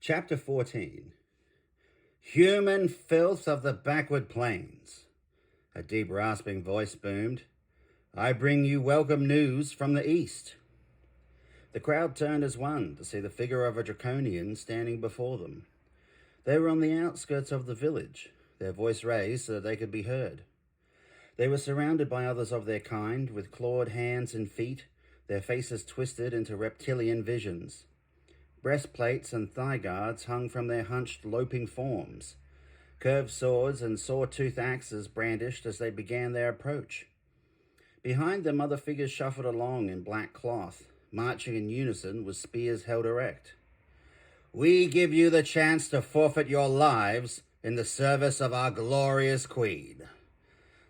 Chapter 14. Human filth of the backward plains. A deep rasping voice boomed. I bring you welcome news from the east. The crowd turned as one to see the figure of a draconian standing before them. They were on the outskirts of the village, their voice raised so that they could be heard. They were surrounded by others of their kind, with clawed hands and feet, their faces twisted into reptilian visions. Breastplates and thigh guards hung from their hunched, loping forms. Curved swords and saw-tooth axes brandished as they began their approach. Behind them, other figures shuffled along in black cloth, marching in unison with spears held erect. We give you the chance to forfeit your lives in the service of our glorious queen.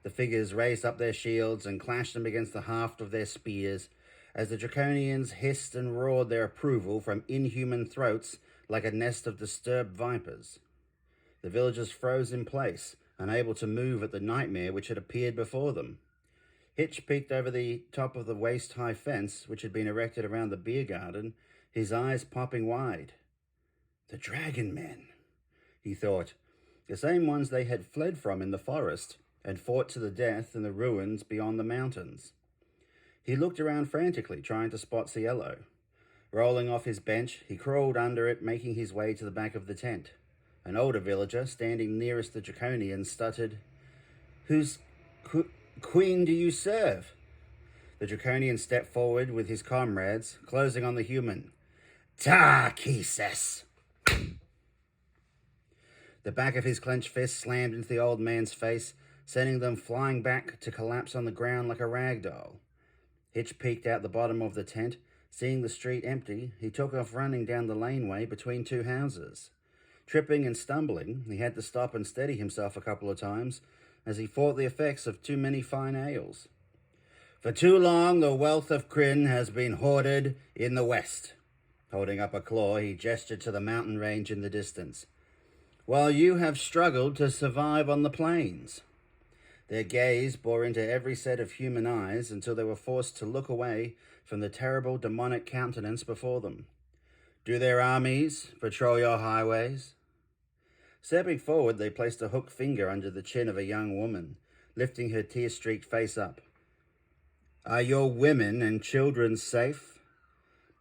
The figures raised up their shields and clashed them against the haft of their spears, as the draconians hissed and roared their approval from inhuman throats like a nest of disturbed vipers. The villagers froze in place, unable to move at the nightmare which had appeared before them. Hitch peeked over the top of the waist-high fence which had been erected around the beer garden, his eyes popping wide. The dragon men, he thought, the same ones they had fled from in the forest and fought to the death in the ruins beyond the mountains. He looked around frantically, trying to spot Cielo. Rolling off his bench, he crawled under it, making his way to the back of the tent. An older villager, standing nearest the draconian, stuttered, Whose queen do you serve? The draconian stepped forward with his comrades, closing on the human. Tarkises! The back of his clenched fist slammed into the old man's face, sending them flying back to collapse on the ground like a rag doll. Hitch peeked out the bottom of the tent. Seeing the street empty, he took off running down the laneway between two houses. Tripping and stumbling, he had to stop and steady himself a couple of times as he fought the effects of too many fine ales. For too long, the wealth of Kryn has been hoarded in the west. Holding up a claw, he gestured to the mountain range in the distance. While you have struggled to survive on the plains. Their gaze bore into every set of human eyes until they were forced to look away from the terrible demonic countenance before them. Do their armies patrol your highways? Stepping forward, they placed a hooked finger under the chin of a young woman, lifting her tear-streaked face up. Are your women and children safe?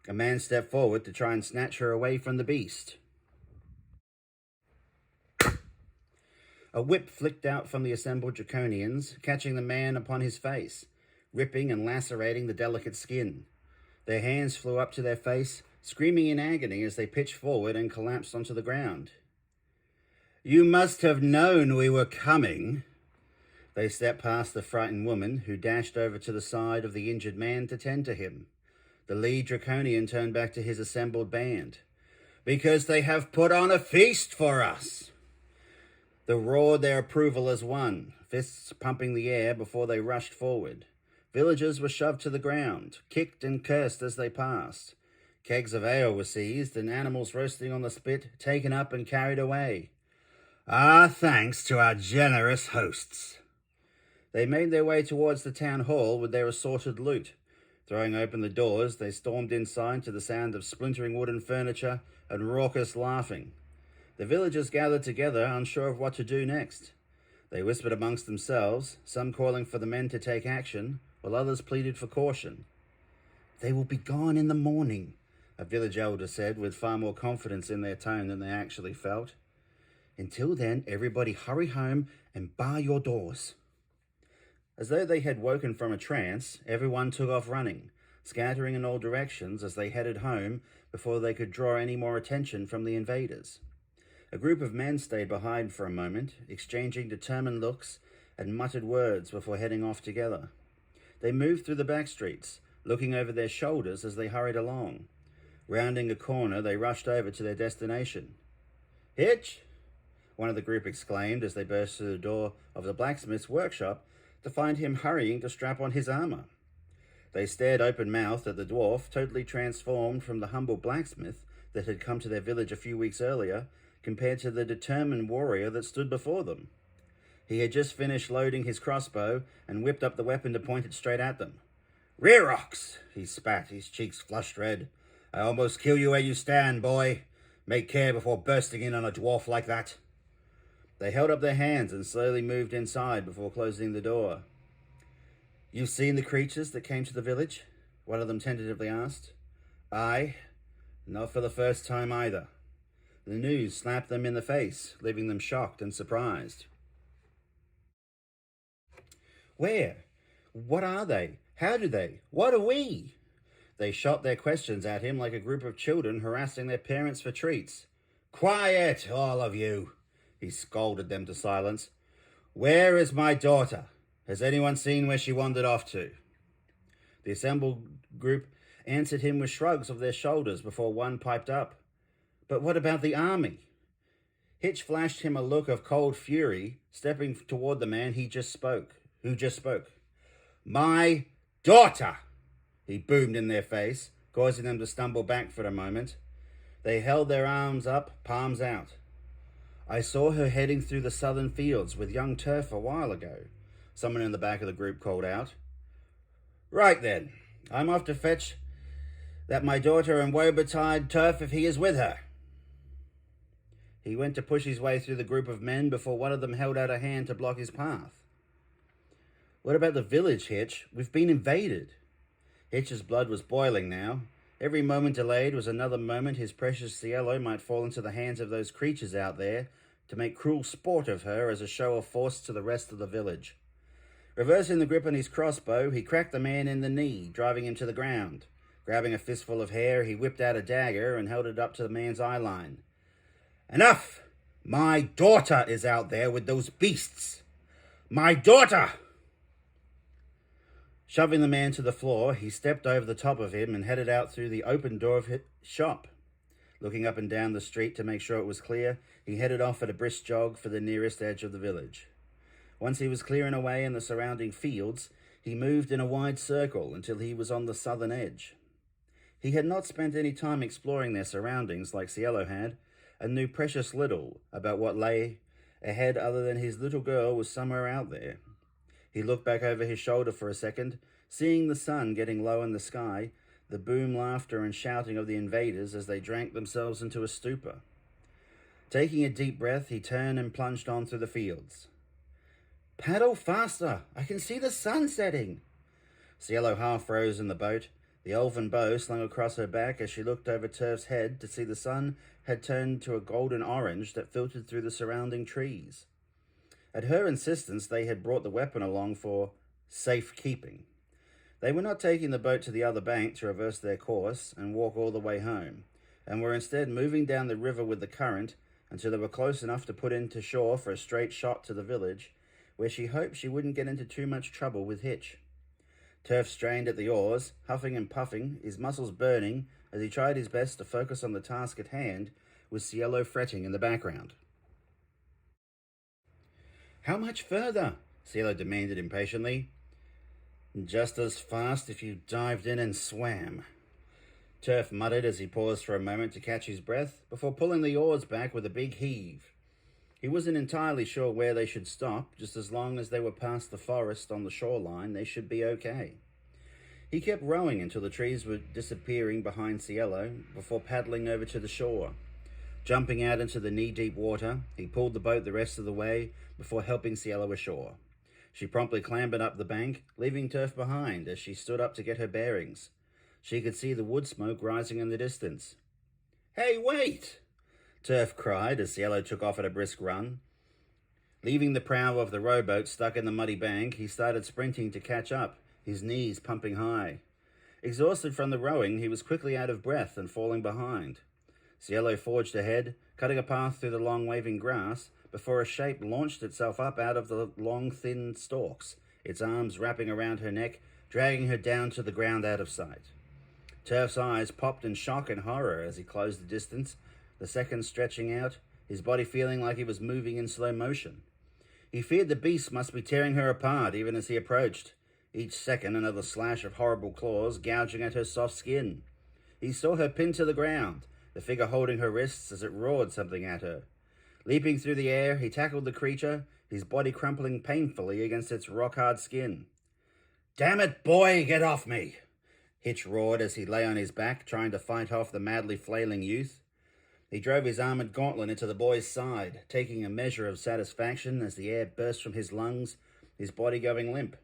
A man stepped forward to try and snatch her away from the beast. A whip flicked out from the assembled draconians, catching the man upon his face, ripping and lacerating the delicate skin. Their hands flew up to their face, screaming in agony as they pitched forward and collapsed onto the ground. You must have known we were coming. They stepped past the frightened woman, who dashed over to the side of the injured man to tend to him. The lead draconian turned back to his assembled band. Because they have put on a feast for us. They roared their approval as one, fists pumping the air before they rushed forward. Villagers were shoved to the ground, kicked and cursed as they passed. Kegs of ale were seized, and animals roasting on the spit taken up and carried away. Our thanks to our generous hosts. They made their way towards the town hall with their assorted loot. Throwing open the doors, they stormed inside to the sound of splintering wooden furniture and raucous laughing. The villagers gathered together, unsure of what to do next. They whispered amongst themselves, some calling for the men to take action, while others pleaded for caution. They will be gone in the morning, a village elder said, with far more confidence in their tone than they actually felt. Until then, everybody hurry home and bar your doors. As though they had woken from a trance, everyone took off running, scattering in all directions as they headed home before they could draw any more attention from the invaders. A group of men stayed behind for a moment, exchanging determined looks and muttered words before heading off together. They moved through the back streets, looking over their shoulders as they hurried along. Rounding a corner, they rushed over to their destination. Hitch! One of the group exclaimed as they burst through the door of the blacksmith's workshop to find him hurrying to strap on his armor. They stared open-mouthed at the dwarf, totally transformed from the humble blacksmith that had come to their village a few weeks earlier, compared to the determined warrior that stood before them. He had just finished loading his crossbow and whipped up the weapon to point it straight at them. Rear-ox! He spat, his cheeks flushed red. I almost kill you where you stand, boy. Make care before bursting in on a dwarf like that. They held up their hands and slowly moved inside before closing the door. You've seen the creatures that came to the village? One of them tentatively asked. Aye, not for the first time either. The news slapped them in the face, leaving them shocked and surprised. Where? What are they? How do they? What are we? They shot their questions at him like a group of children harassing their parents for treats. Quiet, all of you, he scolded them to silence. Where is my daughter? Has anyone seen where she wandered off to? The assembled group answered him with shrugs of their shoulders before one piped up. But what about the army? Hitch flashed him a look of cold fury, stepping toward the man who just spoke. My daughter! He boomed in their face, causing them to stumble back for a moment. They held their arms up, palms out. I saw her heading through the southern fields with young Turf a while ago, someone in the back of the group called out. Right then, I'm off to fetch that my daughter and woe betide Turf if he is with her. He went to push his way through the group of men before one of them held out a hand to block his path. What about the village, Hitch? We've been invaded. Hitch's blood was boiling now. Every moment delayed was another moment his precious Cielo might fall into the hands of those creatures out there to make cruel sport of her as a show of force to the rest of the village. Reversing the grip on his crossbow, he cracked the man in the knee, driving him to the ground. Grabbing a fistful of hair, he whipped out a dagger and held it up to the man's eyeline. Enough! My daughter is out there with those beasts! My daughter! Shoving the man to the floor, he stepped over the top of him and headed out through the open door of his shop. Looking up and down the street to make sure it was clear, he headed off at a brisk jog for the nearest edge of the village. Once he was clearing away in the surrounding fields, he moved in a wide circle until he was on the southern edge. He had not spent any time exploring their surroundings like Cielo had, and knew precious little about what lay ahead other than his little girl was somewhere out there. He looked back over his shoulder for a second, seeing the sun getting low in the sky, the boom laughter and shouting of the invaders as they drank themselves into a stupor. Taking a deep breath, he turned and plunged on through the fields. Paddle faster! I can see the sun setting! Cielo half rose in the boat, the elven bow slung across her back as she looked over Turf's head to see the sun had turned to a golden orange that filtered through the surrounding trees. At her insistence, they had brought the weapon along for safekeeping. They were not taking the boat to the other bank to reverse their course and walk all the way home, and were instead moving down the river with the current until they were close enough to put into shore for a straight shot to the village, where she hoped she wouldn't get into too much trouble with Hitch. Turf strained at the oars, huffing and puffing, his muscles burning as he tried his best to focus on the task at hand, with Cielo fretting in the background. How much further? Cielo demanded impatiently. Just as fast if you dived in and swam. Turf muttered as he paused for a moment to catch his breath before pulling the oars back with a big heave. He wasn't entirely sure where they should stop, just as long as they were past the forest on the shoreline, they should be okay. He kept rowing until the trees were disappearing behind Cielo before paddling over to the shore. Jumping out into the knee-deep water, he pulled the boat the rest of the way before helping Cielo ashore. She promptly clambered up the bank, leaving Turf behind as she stood up to get her bearings. She could see the wood smoke rising in the distance. Hey, wait! Turf cried as Cielo took off at a brisk run. Leaving the prow of the rowboat stuck in the muddy bank, he started sprinting to catch up, his knees pumping high. Exhausted from the rowing, he was quickly out of breath and falling behind. Cielo forged ahead, cutting a path through the long waving grass, before a shape launched itself up out of the long thin stalks, its arms wrapping around her neck, dragging her down to the ground out of sight. Turf's eyes popped in shock and horror as he closed the distance, the seconds stretching out, his body feeling like he was moving in slow motion. He feared the beast must be tearing her apart even as he approached, each second another slash of horrible claws gouging at her soft skin. He saw her pinned to the ground, the figure holding her wrists as it roared something at her. Leaping through the air, he tackled the creature, his body crumpling painfully against its rock-hard skin. Damn it, boy, get off me! Hitch roared as he lay on his back, trying to fight off the madly flailing youth. He drove his armored gauntlet into the boy's side, taking a measure of satisfaction as the air burst from his lungs, his body going limp.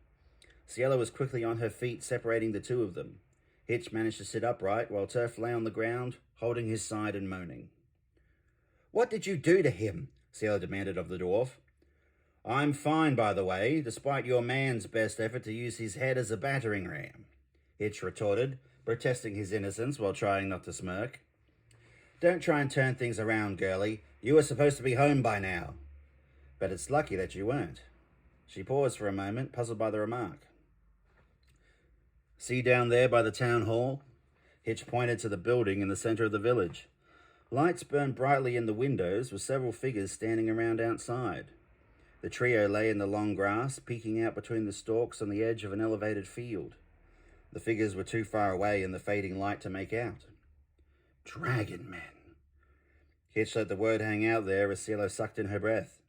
Cielo was quickly on her feet, separating the two of them. Hitch managed to sit upright while Turf lay on the ground, holding his side and moaning. "What did you do to him?" Cielo demanded of the dwarf. "I'm fine, by the way, despite your man's best effort to use his head as a battering ram," Hitch retorted, protesting his innocence while trying not to smirk. "Don't try and turn things around, girlie. You were supposed to be home by now." "But it's lucky that you weren't." She paused for a moment, puzzled by the remark. "See down there by the town hall?" Hitch pointed to the building in the center of the village. Lights burned brightly in the windows, with several figures standing around outside. The trio lay in the long grass, peeking out between the stalks on the edge of an elevated field. The figures were too far away in the fading light to make out. Dragon men. Hitch let the word hang out there as Cielo sucked in her breath.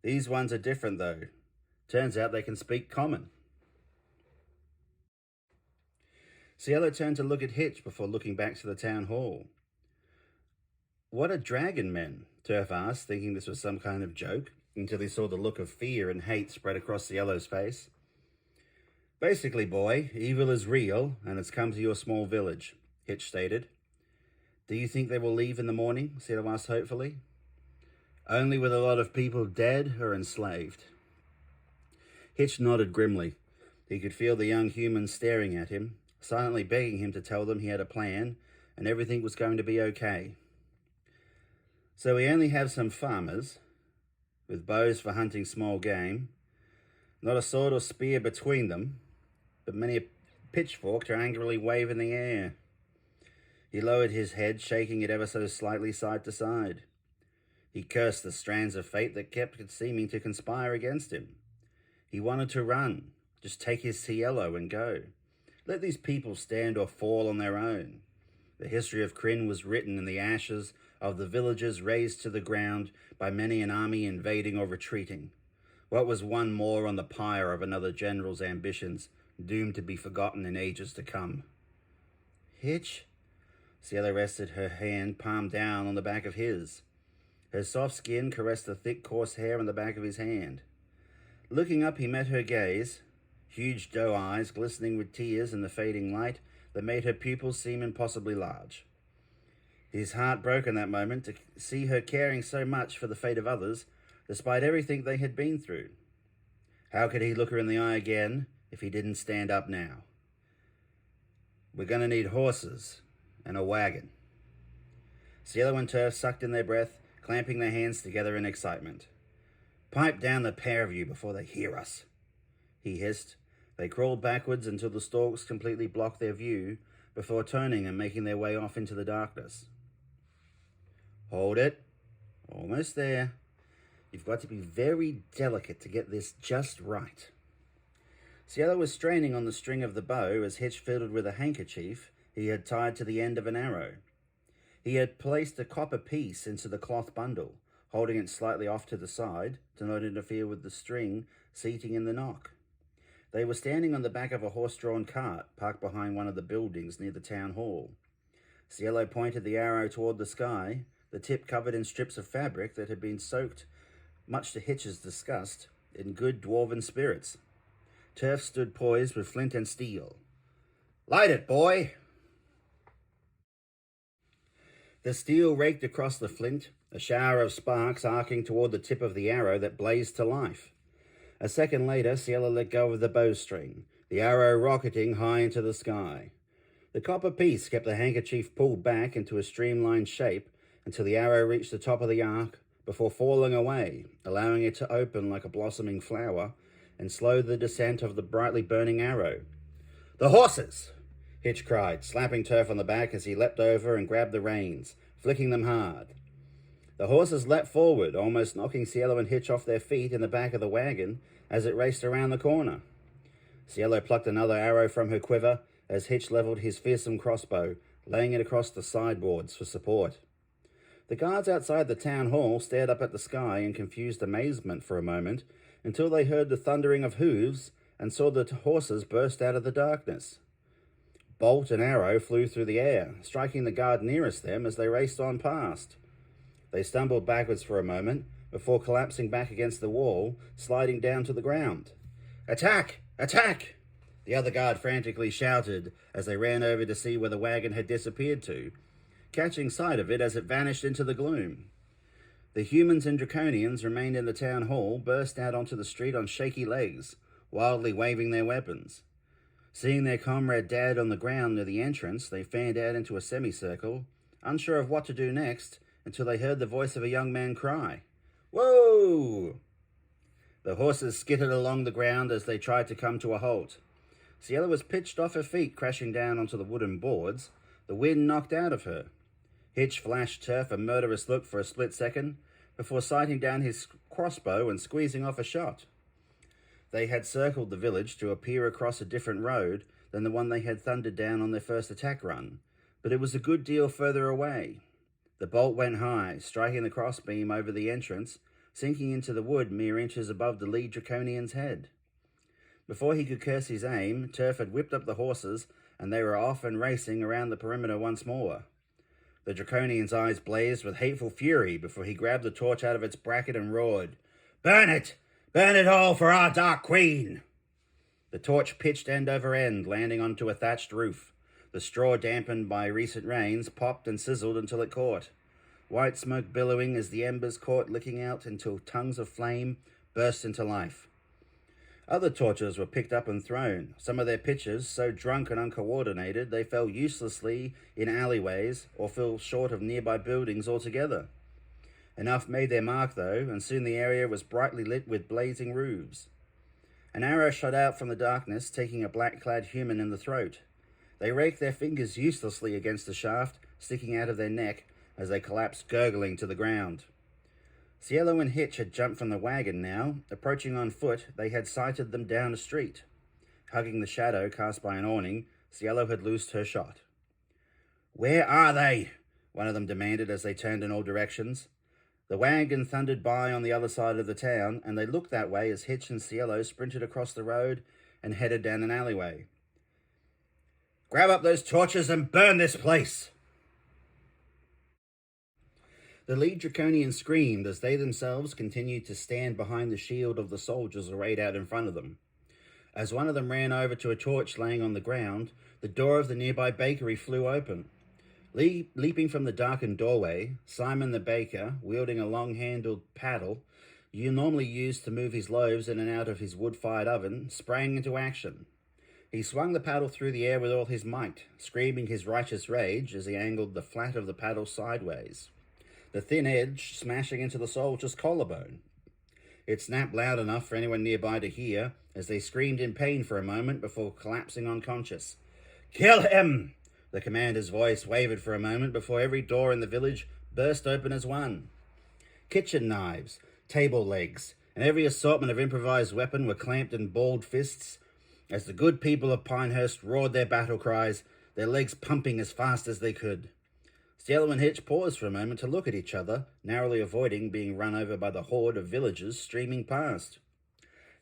"These ones are different, though. Turns out they can speak common." Cielo turned to look at Hitch before looking back to the town hall. "What are dragon men?" Turf asked, thinking this was some kind of joke, until he saw the look of fear and hate spread across Cielo's face. "Basically, boy, evil is real, and it's come to your small village," Hitch stated. "Do you think they will leave in the morning?" Cielo asked hopefully. "Only with a lot of people dead or enslaved." Hitch nodded grimly. He could feel the young humans staring at him, silently begging him to tell them he had a plan and everything was going to be okay. "So we only have some farmers, with bows for hunting small game, not a sword or spear between them, but many a pitchfork to angrily wave in the air." He lowered his head, shaking it ever so slightly side to side. He cursed the strands of fate that kept seeming to conspire against him. He wanted to run, just take his Cielo and go. Let these people stand or fall on their own. The history of Krynn was written in the ashes of the villages razed to the ground by many an army invading or retreating. What was one more on the pyre of another general's ambitions, doomed to be forgotten in ages to come? "Hitch?" Cielo rested her hand palm down on the back of his. Her soft skin caressed the thick, coarse hair on the back of his hand. Looking up, he met her gaze, huge doe eyes glistening with tears in the fading light that made her pupils seem impossibly large. His heart broke in that moment to see her caring so much for the fate of others, despite everything they had been through. How could he look her in the eye again if he didn't stand up now? "We're going to need horses and a wagon." Cielo and Turf sucked in their breath, clamping their hands together in excitement. "Pipe down the pair of you before they hear us," he hissed. They crawled backwards until the stalks completely blocked their view, before turning and making their way off into the darkness. "Hold it. Almost there. You've got to be very delicate to get this just right." Cielo was straining on the string of the bow as Hitch fiddled with a handkerchief he had tied to the end of an arrow. He had placed a copper piece into the cloth bundle, holding it slightly off to the side to not interfere with the string seating in the nock. They were standing on the back of a horse-drawn cart parked behind one of the buildings near the town hall. Cielo pointed the arrow toward the sky, the tip covered in strips of fabric that had been soaked, much to Hitch's disgust, in good dwarven spirits. Turf stood poised with flint and steel. "Light it, boy!" The steel raked across the flint, a shower of sparks arcing toward the tip of the arrow that blazed to life. A second later, Cielo let go of the bowstring, the arrow rocketing high into the sky. The copper piece kept the handkerchief pulled back into a streamlined shape until the arrow reached the top of the arc before falling away, allowing it to open like a blossoming flower and slow the descent of the brightly burning arrow. "The horses!" Hitch cried, slapping Turf on the back as he leapt over and grabbed the reins, flicking them hard. The horses leapt forward, almost knocking Cielo and Hitch off their feet in the back of the wagon as it raced around the corner. Cielo plucked another arrow from her quiver as Hitch leveled his fearsome crossbow, laying it across the sideboards for support. The guards outside the town hall stared up at the sky in confused amazement for a moment until they heard the thundering of hooves and saw the horses burst out of the darkness. Bolt and arrow flew through the air, striking the guard nearest them as they raced on past. They stumbled backwards for a moment, before collapsing back against the wall, sliding down to the ground. "Attack! Attack!" the other guard frantically shouted as they ran over to see where the wagon had disappeared to, catching sight of it as it vanished into the gloom. The humans and Draconians remained in the town hall, burst out onto the street on shaky legs, wildly waving their weapons. Seeing their comrade Dad on the ground near the entrance, they fanned out into a semicircle, unsure of what to do next, until they heard the voice of a young man cry, "Whoa!" The horses skittered along the ground as they tried to come to a halt. Ciela was pitched off her feet, crashing down onto the wooden boards, the wind knocked out of her. Hitch flashed Turf a murderous look for a split second, before sighting down his crossbow and squeezing off a shot. They had circled the village to appear across a different road than the one they had thundered down on their first attack run, but it was a good deal further away. The bolt went high, striking the crossbeam over the entrance, sinking into the wood mere inches above the lead Draconian's head. Before he could curse his aim, Turf had whipped up the horses, and they were off and racing around the perimeter once more. The Draconian's eyes blazed with hateful fury before he grabbed the torch out of its bracket and roared, "Burn it! Burn it all for our Dark Queen!" The torch pitched end over end, landing onto a thatched roof. The straw, dampened by recent rains, popped and sizzled until it caught. White smoke billowing as the embers caught, licking out until tongues of flame burst into life. Other torches were picked up and thrown, some of their pitchers so drunk and uncoordinated they fell uselessly in alleyways or fell short of nearby buildings altogether. Enough made their mark, though, and soon the area was brightly lit with blazing roofs. An arrow shot out from the darkness, taking a black-clad human in the throat. They raked their fingers uselessly against the shaft, sticking out of their neck as they collapsed gurgling to the ground. Cielo and Hitch had jumped from the wagon now. Approaching on foot, they had sighted them down a street. Hugging the shadow cast by an awning, Cielo had loosed her shot. "Where are they?" one of them demanded as they turned in all directions. The wagon thundered by on the other side of the town, and they looked that way as Hitch and Cielo sprinted across the road and headed down an alleyway. "Grab up those torches and burn this place!" The lead Draconian screamed as they themselves continued to stand behind the shield of the soldiers arrayed out in front of them. As one of them ran over to a torch laying on the ground, the door of the nearby bakery flew open. Leaping from the darkened doorway, Simon the baker, wielding a long-handled paddle you normally used to move his loaves in and out of his wood-fired oven, sprang into action. He swung the paddle through the air with all his might, screaming his righteous rage as he angled the flat of the paddle sideways, the thin edge smashing into the soldier's collarbone. It snapped loud enough for anyone nearby to hear as they screamed in pain for a moment before collapsing unconscious. "Kill him!" The commander's voice wavered for a moment before every door in the village burst open as one. Kitchen knives, table legs, and every assortment of improvised weapon were clamped in balled fists as the good people of Pinehurst roared their battle cries, their legs pumping as fast as they could. Cielo and Hitch paused for a moment to look at each other, narrowly avoiding being run over by the horde of villagers streaming past.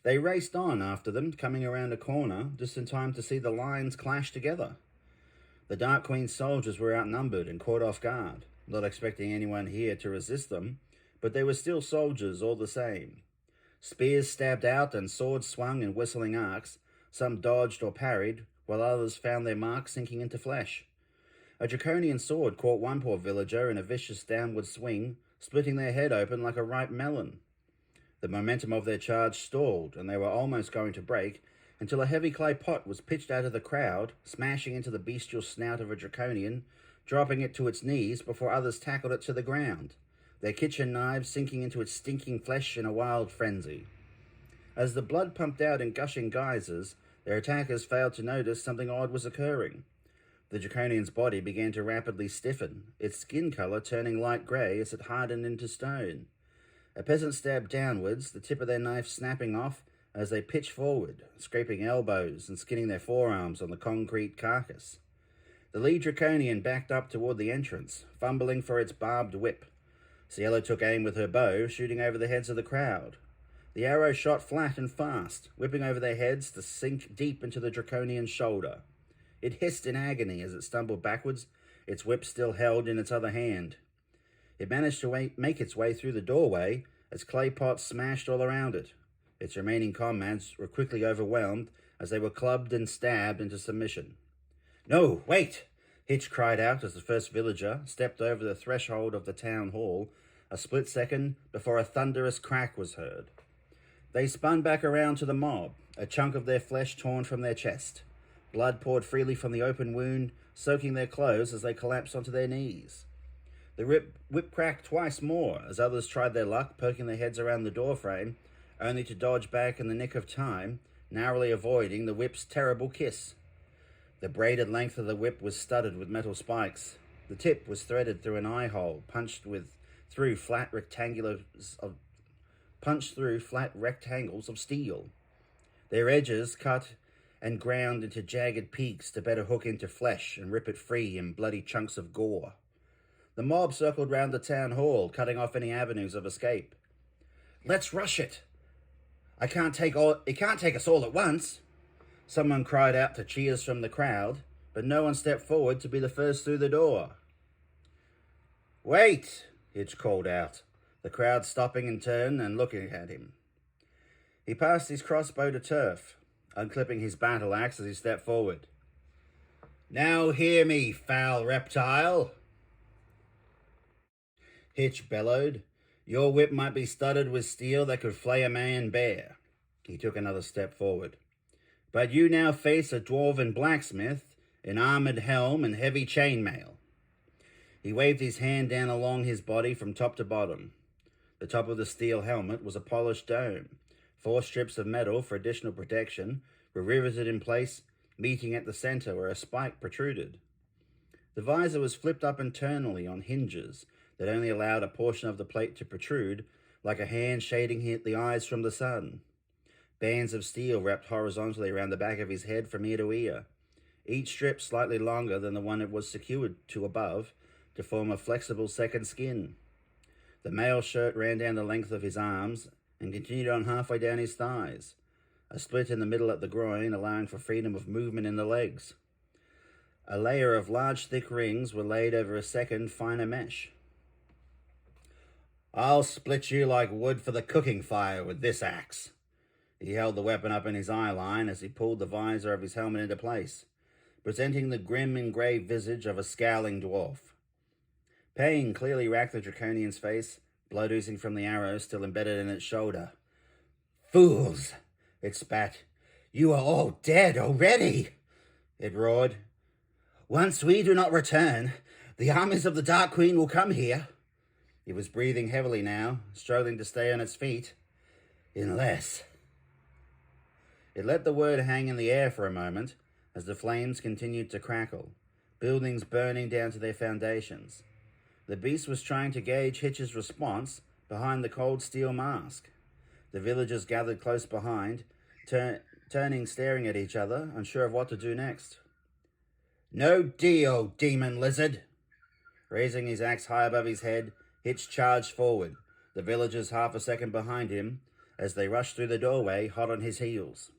They raced on after them, coming around a corner, just in time to see the lines clash together. The Dark Queen's soldiers were outnumbered and caught off guard, not expecting anyone here to resist them, but they were still soldiers all the same. Spears stabbed out and swords swung in whistling arcs. Some dodged or parried, while others found their mark sinking into flesh. A draconian sword caught one poor villager in a vicious downward swing, splitting their head open like a ripe melon. The momentum of their charge stalled, and they were almost going to break, until a heavy clay pot was pitched out of the crowd, smashing into the bestial snout of a draconian, dropping it to its knees before others tackled it to the ground, their kitchen knives sinking into its stinking flesh in a wild frenzy. As the blood pumped out in gushing geysers, their attackers failed to notice something odd was occurring. The draconian's body began to rapidly stiffen, its skin color turning light grey as it hardened into stone. A peasant stabbed downwards, the tip of their knife snapping off as they pitched forward, scraping elbows and skinning their forearms on the concrete carcass. The lead draconian backed up toward the entrance, fumbling for its barbed whip. Cielo took aim with her bow, shooting over the heads of the crowd. The arrow shot flat and fast, whipping over their heads to sink deep into the draconian's shoulder. It hissed in agony as it stumbled backwards, its whip still held in its other hand. It managed to make its way through the doorway as clay pots smashed all around it. Its remaining comrades were quickly overwhelmed as they were clubbed and stabbed into submission. "No, wait!" Hitch cried out as the first villager stepped over the threshold of the town hall, a split second before a thunderous crack was heard. They spun back around to the mob, a chunk of their flesh torn from their chest. Blood poured freely from the open wound, soaking their clothes as they collapsed onto their knees. The whip cracked twice more as others tried their luck, poking their heads around the doorframe, only to dodge back in the nick of time, narrowly avoiding the whip's terrible kiss. The braided length of the whip was studded with metal spikes. The tip was threaded through an eye hole, punched through flat rectangles of steel. Their edges cut and ground into jagged peaks to better hook into flesh and rip it free in bloody chunks of gore. The mob circled round the town hall, cutting off any avenues of escape. "Let's rush it! It can't take us all at once!" Someone cried out to cheers from the crowd, but no one stepped forward to be the first through the door. "Wait!" Hitch called out, the crowd stopping in turn and looking at him. He passed his crossbow to turf, unclipping his battle axe as he stepped forward. "Now hear me, foul reptile!" Hitch bellowed. "Your whip might be studded with steel that could flay a man bare." He took another step forward. "But you now face a dwarven blacksmith in armored helm and heavy chainmail." He waved his hand down along his body from top to bottom. The top of the steel helmet was a polished dome. 4 strips of metal for additional protection were riveted in place, meeting at the center where a spike protruded. The visor was flipped up internally on hinges that only allowed a portion of the plate to protrude, like a hand shading the eyes from the sun. Bands of steel wrapped horizontally around the back of his head from ear to ear, each strip slightly longer than the one it was secured to above, to form a flexible second skin. The mail shirt ran down the length of his arms and continued on halfway down his thighs, a split in the middle at the groin allowing for freedom of movement in the legs. A layer of large thick rings were laid over a second, finer mesh. "I'll split you like wood for the cooking fire with this axe." He held the weapon up in his eye line as he pulled the visor of his helmet into place, presenting the grim, engraved visage of a scowling dwarf. Pain clearly racked the Draconian's face, blood oozing from the arrow still embedded in its shoulder. "Fools!" it spat. "You are all dead already!" it roared. "Once we do not return, the armies of the Dark Queen will come here." It was breathing heavily now, struggling to stay on its feet. "Unless..." It let the word hang in the air for a moment as the flames continued to crackle, buildings burning down to their foundations. The beast was trying to gauge Hitch's response behind the cold steel mask. The villagers gathered close behind, turning, staring at each other, unsure of what to do next. "No deal, demon lizard!" Raising his axe high above his head, Hitch charged forward, the villagers half a second behind him, as they rushed through the doorway, hot on his heels.